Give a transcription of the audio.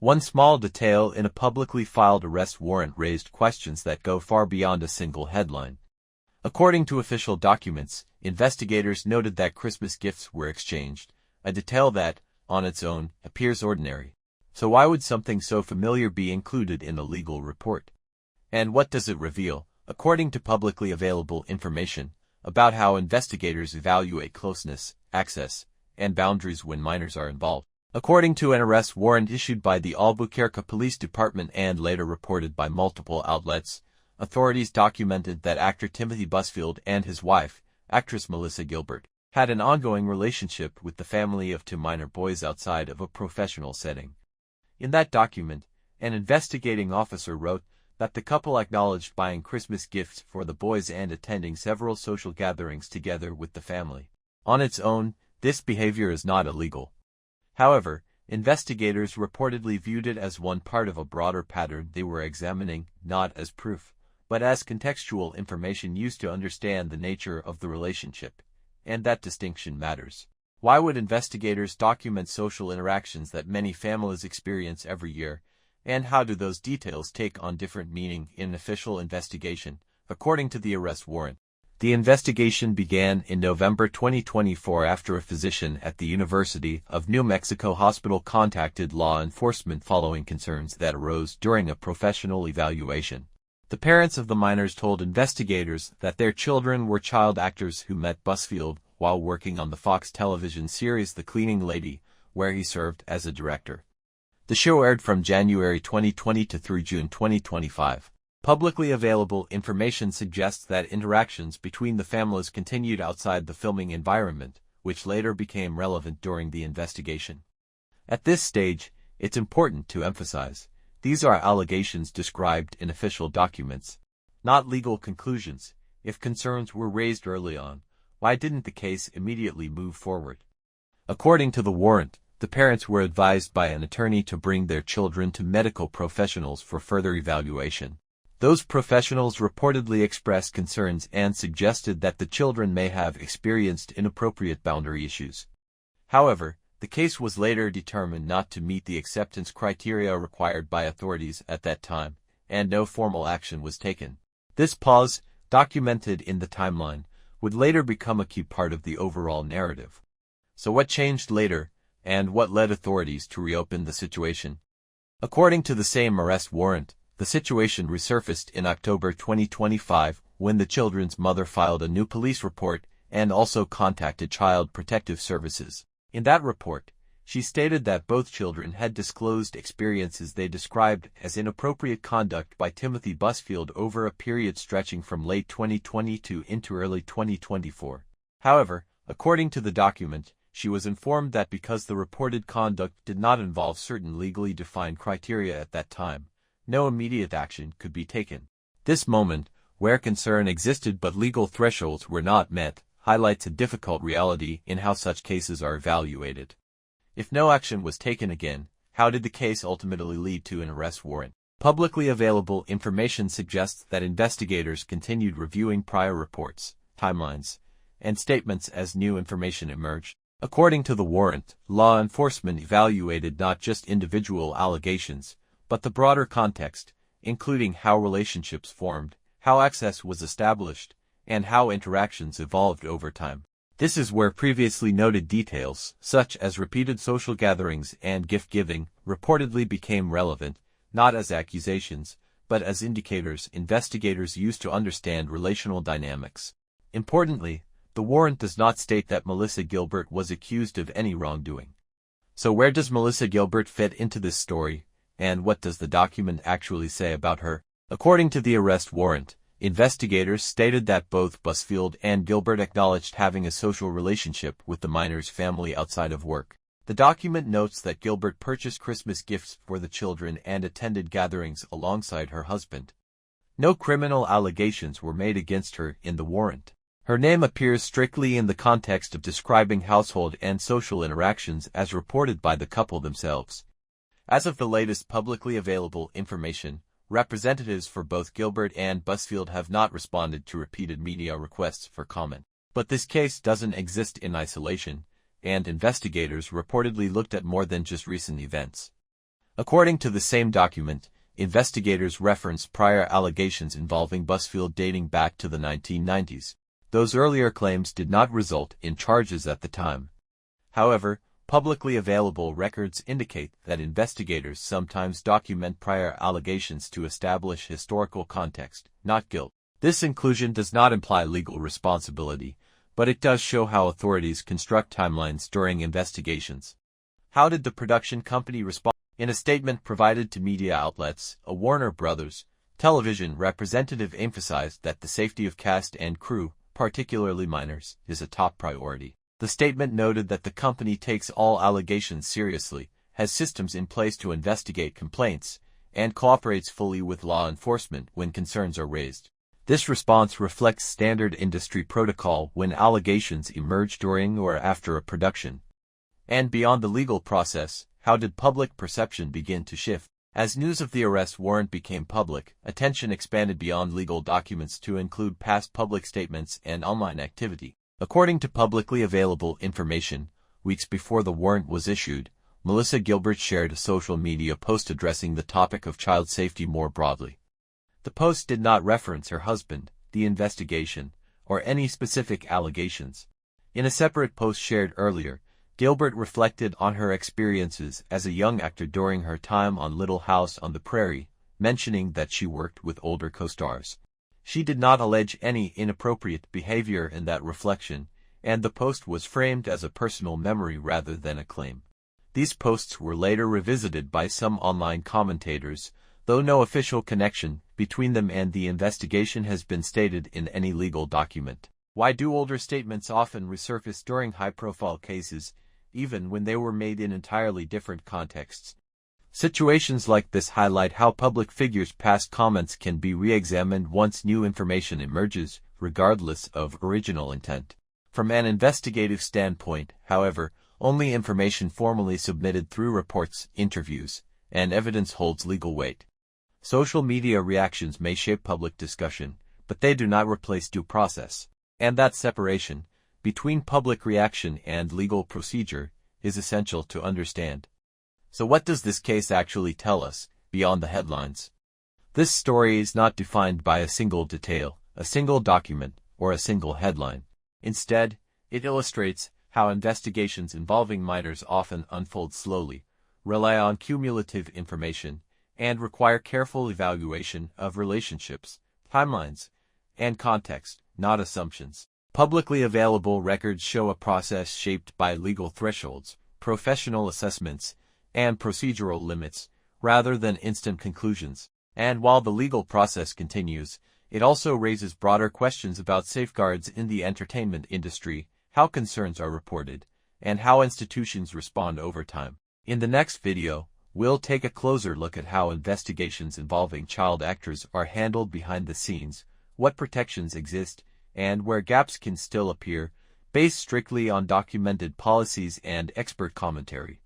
One small detail in a publicly filed arrest warrant raised questions that go far beyond a single headline. According to official documents, investigators noted that Christmas gifts were exchanged, a detail that, on its own, appears ordinary. So why would something so familiar be included in a legal report? And what does it reveal, according to publicly available information, about how investigators evaluate closeness, access, and boundaries when minors are involved? According to an arrest warrant issued by the Albuquerque Police Department and later reported by multiple outlets, authorities documented that actor Timothy Busfield and his wife, actress Melissa Gilbert, had an ongoing relationship with the family of two minor boys outside of a professional setting. In that document, an investigating officer wrote that the couple acknowledged buying Christmas gifts for the boys and attending several social gatherings together with the family. On its own, this behavior is not illegal. However, investigators reportedly viewed it as one part of a broader pattern they were examining, not as proof, but as contextual information used to understand the nature of the relationship. And that distinction matters. Why would investigators document social interactions that many families experience every year, and how do those details take on different meaning in an official investigation, according to the arrest warrant? The investigation began in November 2024 after a physician at the University of New Mexico Hospital contacted law enforcement following concerns that arose during a professional evaluation. The parents of the minors told investigators that their children were child actors who met Busfield while working on the Fox television series The Cleaning Lady, where he served as a director. The show aired from January 2020 through June 2025. Publicly available information suggests that interactions between the families continued outside the filming environment, which later became relevant during the investigation. At this stage, it's important to emphasize, these are allegations described in official documents, not legal conclusions. If concerns were raised early on, why didn't the case immediately move forward? According to the warrant, the parents were advised by an attorney to bring their children to medical professionals for further evaluation. Those professionals reportedly expressed concerns and suggested that the children may have experienced inappropriate boundary issues. However, the case was later determined not to meet the acceptance criteria required by authorities at that time, and no formal action was taken. This pause, documented in the timeline, would later become a key part of the overall narrative. So what changed later, and what led authorities to reopen the situation? According to the same arrest warrant, the situation resurfaced in October 2025 when the children's mother filed a new police report and also contacted Child Protective Services. In that report, she stated that both children had disclosed experiences they described as inappropriate conduct by Timothy Busfield over a period stretching from late 2022 into early 2024. However, according to the document, she was informed that because the reported conduct did not involve certain legally defined criteria at that time, no immediate action could be taken. This moment, where concern existed but legal thresholds were not met, highlights a difficult reality in how such cases are evaluated. If no action was taken again, how did the case ultimately lead to an arrest warrant? Publicly available information suggests that investigators continued reviewing prior reports, timelines, and statements as new information emerged. According to the warrant, law enforcement evaluated not just individual allegations, but the broader context, including how relationships formed, how access was established, and how interactions evolved over time. This is where previously noted details, such as repeated social gatherings and gift-giving, reportedly became relevant, not as accusations, but as indicators investigators used to understand relational dynamics. Importantly, the warrant does not state that Melissa Gilbert was accused of any wrongdoing. So where does Melissa Gilbert fit into this story? And what does the document actually say about her? According to the arrest warrant, investigators stated that both Busfield and Gilbert acknowledged having a social relationship with the minor's family outside of work. The document notes that Gilbert purchased Christmas gifts for the children and attended gatherings alongside her husband. No criminal allegations were made against her in the warrant. Her name appears strictly in the context of describing household and social interactions as reported by the couple themselves. As of the latest publicly available information, representatives for both Gilbert and Busfield have not responded to repeated media requests for comment. But this case doesn't exist in isolation, and investigators reportedly looked at more than just recent events. According to the same document, investigators reference prior allegations involving Busfield dating back to the 1990s. Those earlier claims did not result in charges at the time. However, publicly available records indicate that investigators sometimes document prior allegations to establish historical context, not guilt. This inclusion does not imply legal responsibility, but it does show how authorities construct timelines during investigations. How did the production company respond? In a statement provided to media outlets, a Warner Brothers television representative emphasized that the safety of cast and crew, particularly minors, is a top priority. The statement noted that the company takes all allegations seriously, has systems in place to investigate complaints, and cooperates fully with law enforcement when concerns are raised. This response reflects standard industry protocol when allegations emerge during or after a production. And beyond the legal process, how did public perception begin to shift? As news of the arrest warrant became public, attention expanded beyond legal documents to include past public statements and online activity. According to publicly available information, weeks before the warrant was issued, Melissa Gilbert shared a social media post addressing the topic of child safety more broadly. The post did not reference her husband, the investigation, or any specific allegations. In a separate post shared earlier, Gilbert reflected on her experiences as a young actor during her time on Little House on the Prairie, mentioning that she worked with older co-stars. She did not allege any inappropriate behavior in that reflection, and the post was framed as a personal memory rather than a claim. These posts were later revisited by some online commentators, though no official connection between them and the investigation has been stated in any legal document. Why do older statements often resurface during high-profile cases, even when they were made in entirely different contexts? Situations like this highlight how public figures' past comments can be re-examined once new information emerges, regardless of original intent. From an investigative standpoint, however, only information formally submitted through reports, interviews, and evidence holds legal weight. Social media reactions may shape public discussion, but they do not replace due process. And that separation between public reaction and legal procedure is essential to understand. So what does this case actually tell us, beyond the headlines? This story is not defined by a single detail, a single document, or a single headline. Instead, it illustrates how investigations involving minors often unfold slowly, rely on cumulative information, and require careful evaluation of relationships, timelines, and context, not assumptions. Publicly available records show a process shaped by legal thresholds, professional assessments, and procedural limits, rather than instant conclusions. And while the legal process continues, it also raises broader questions about safeguards in the entertainment industry, how concerns are reported, and how institutions respond over time. In the next video, we'll take a closer look at how investigations involving child actors are handled behind the scenes, what protections exist, and where gaps can still appear, based strictly on documented policies and expert commentary.